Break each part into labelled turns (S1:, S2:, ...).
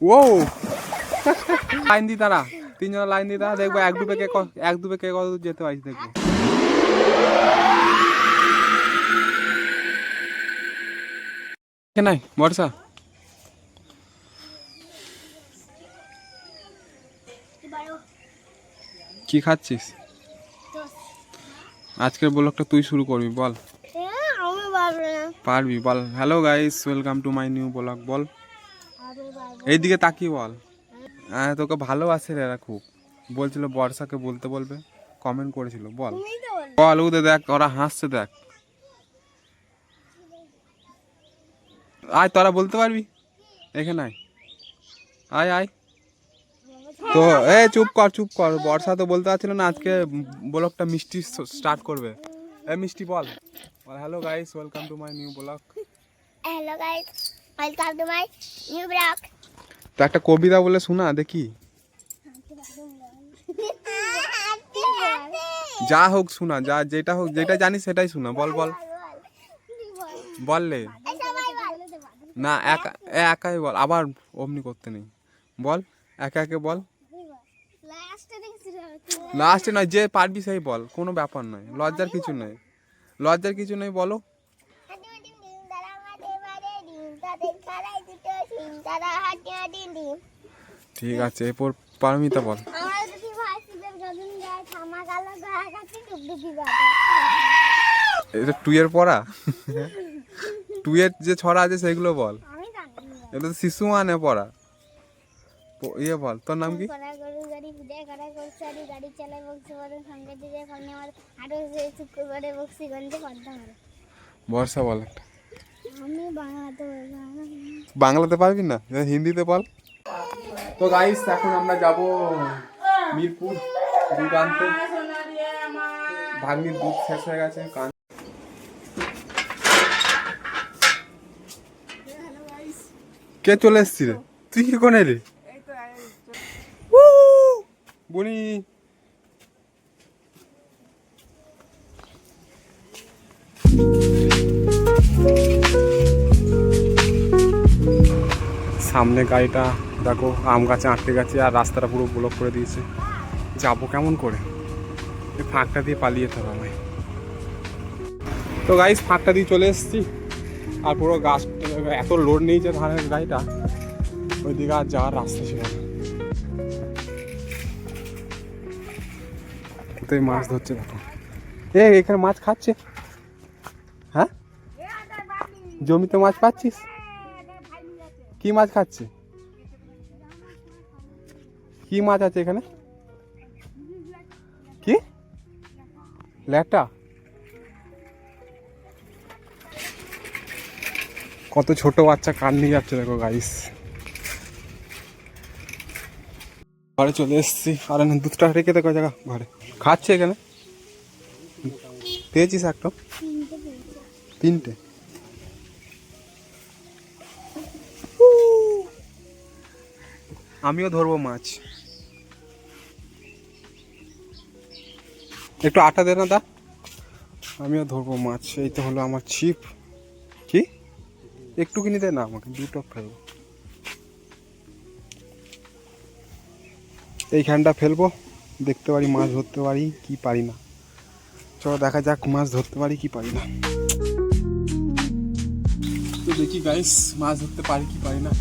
S1: ও line দি তারা, তিনজন line দি তারা, দেখবো এক ডুবে কে কত দূর যেতে পারিস দেখবো। নাই বর্ষা কি খাচ্ছিস? আজকের ব্লগটা তুই শুরু করবি, বল। পারবি, বল। Hello guys, welcome to my new blog. বল, এইদিকে তাকিয়ে বল। হ্যাঁ, তোকে ভালোবাসে রে এরা খুব, বলছিল বর্ষাকে বলতে বলবে, কমেন্ট করেছিল। বল বল, ওদের দেখ ওরা হাসছে, দেখ। আয়, তোরা বলতে পারবি, এখানে আয়, আয় আয়। তো চুপ কর, বর্ষা তো বলতে পারছিল না আজকে ব্লগটা মিষ্টি স্টার্ট করবে। মিষ্টি বল। Hello guys, welcome to my new blog.
S2: Hello guys, welcome to my new blog.
S1: তো একটা কবিতা বলে শোনা দেখি। যা হোক শোনা, যেটা হোক, যেটা জানিস সেটাই শোনা। বল বল বললে না, একাই বল, আবার অমনি করতে নেই। বল, একে একে বল। লাস্টে নয়, যে পারবি সেই বল, কোনো ব্যাপার নয়, লজ্জার কিছু নেই, বলো। ঠিক আছে, এরপর পারমিতা বল। এটা টুয়ের পড়া, টুয়ের যে ছড়া আছে সেগুলো বল। এটা তো শিশু মানে পড়া। ইয়ে বল, তোর নাম কি? বর্ষা বল একটা। বাংলাতে পারবি না, হিন্দিতে বল। তো গাইস, এখন আমরা যাব মিরপুর দুধ আনতে। ভাগ্নির দুধ শেষ হয়ে গেছে। কে চলে এসছি রে? তুই কি কোনে রে? বনি সামনে গাড়িটা দেখো, আম গাছে আটকে গেছে আর রাস্তাটা পুরো ব্লক করে দিয়েছে। যাবো কেমন করে? এই ফাঁকটা দিয়ে পালিয়ে যেতে হবে আমায়। তো গাইস, ফাঁকটা দিয়ে চলে এসেছি, আর পুরো গাছ এত লোড নিয়েছে ধানের গাড়িটা, ওইদিকে আর যাওয়ার রাস্তা ছিল না। কোথায় মাছ ধরছে দেখো, এখানে মাছ খাচ্ছে। হ্যাঁ, জমিতে মাছ পাচ্ছিস? কি মাছ খাচ্ছে? কি মাছ আছে এখানে? কি ল্যাটা? কত ছোট বাচ্চা কান নিয়ে যাচ্ছে দেখো গাইস। ঘরে চলে এসেছি, আর দুধটা রেখে দেখো জায়গা ঘরে খাচ্ছে। এখানে পেয়েছিস একটা? তিনটে। আমিও ধরবো মাছ, একটু আটা দে না দা, আমিও ধরবো মাছ। এই তো হলো আমার ছিপ। কি একটু কিনে দে না আমাকে, দুটো ফেলবো। এইখানটা ফেলবো, দেখতে পারি মাছ ধরতে পারি কি পারি না। চলো দেখা যাক মাছ ধরতে পারি কি পারি না। তো দেখি গাইস, মাছ ধরতে পারি কি পারি না।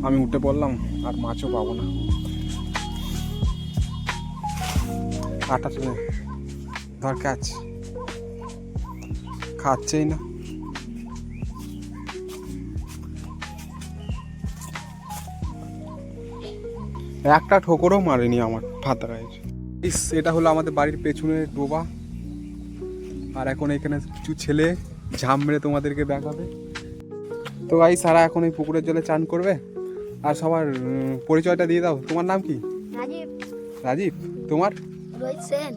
S1: আমি উঠে পড়লাম, আর মাছও পাবো না। আটা চলে ধর, ক্যাচ। খাচ্ছেই না। একটা ঠোকরও মারেনি আমার ভাতা গায়ে। এটা হলো আমাদের বাড়ির পেছনে ডোবা, আর এখন এখানে কিছু ছেলে ঝাঁপ মেরে তোমাদেরকে দেখাবে। তো গাইস, সারা এখন এই পুকুরের জলে চান করবে। আর সবার পরিচয়টা দিয়ে দাও। তোমার নাম কি?
S2: রাজীব।
S1: রাজীব। তোমার?
S2: রোহিত সেন।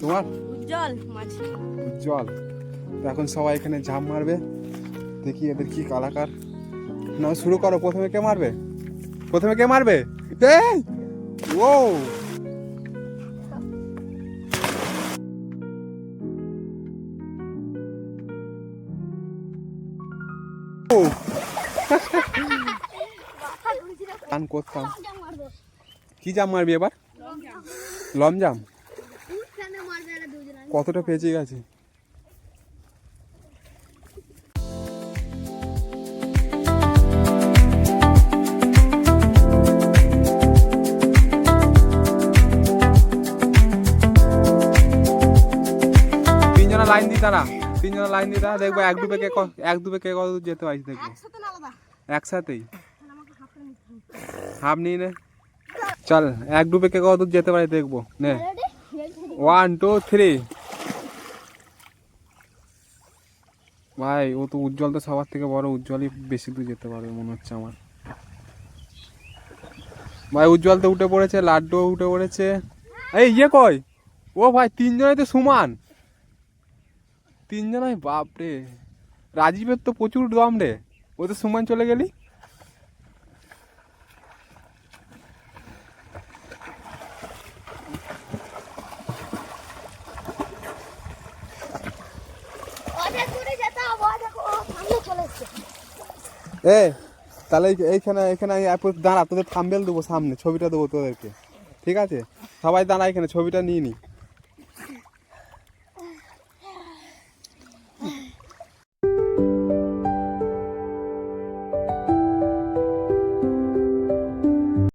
S1: তোমার?
S2: উজ্জ্বল।
S1: উজ্জ্বল। তো এখন সবাই এখানে ঝাঁপ মারবে, দেখি এদের কি কালাকার। না, শুরু করো। প্রথমে কে মারবে? এই ও গান করতাম। কি জাম মারবি এবার? লম জাম। কতটা পেঁচে গেছে। তিনজনা লাইন দি তারা, তিনজনা লাইন দি তারা, দেখবো এক ডুবে কে কত দূর যেতে পারিস দেখবো। একসাথেই হাফ নিয়ে নে, চল এক ডুবে কে কত দূর যেতে পারি দেখবো। নে 1 2 3। ভাই ও তো উজ্জ্বল তো সবার থেকে বড়, উজ্জ্বলই বেশি দূর যেতে পারবে মনে হচ্ছে আমার। ভাই উজ্জ্বল তো উঠে পড়েছে, লাড্ডু উঠে পড়েছে। এই ইয়ে কই? ও ভাই তিনজনাই তো সমান, তিনজনাই। বাপরে, রাজীবের তো প্রচুর দম রে, ও তো সমান চলে গেলি। এ তাহলে এইখানে এখানে দাঁড়া, তোদের থাম্বনেল দেবো সামনে, ছবিটা দেবো তোদেরকে, ঠিক আছে? সবাই দাঁড়া, এখানে ছবিটা নিয়ে নি।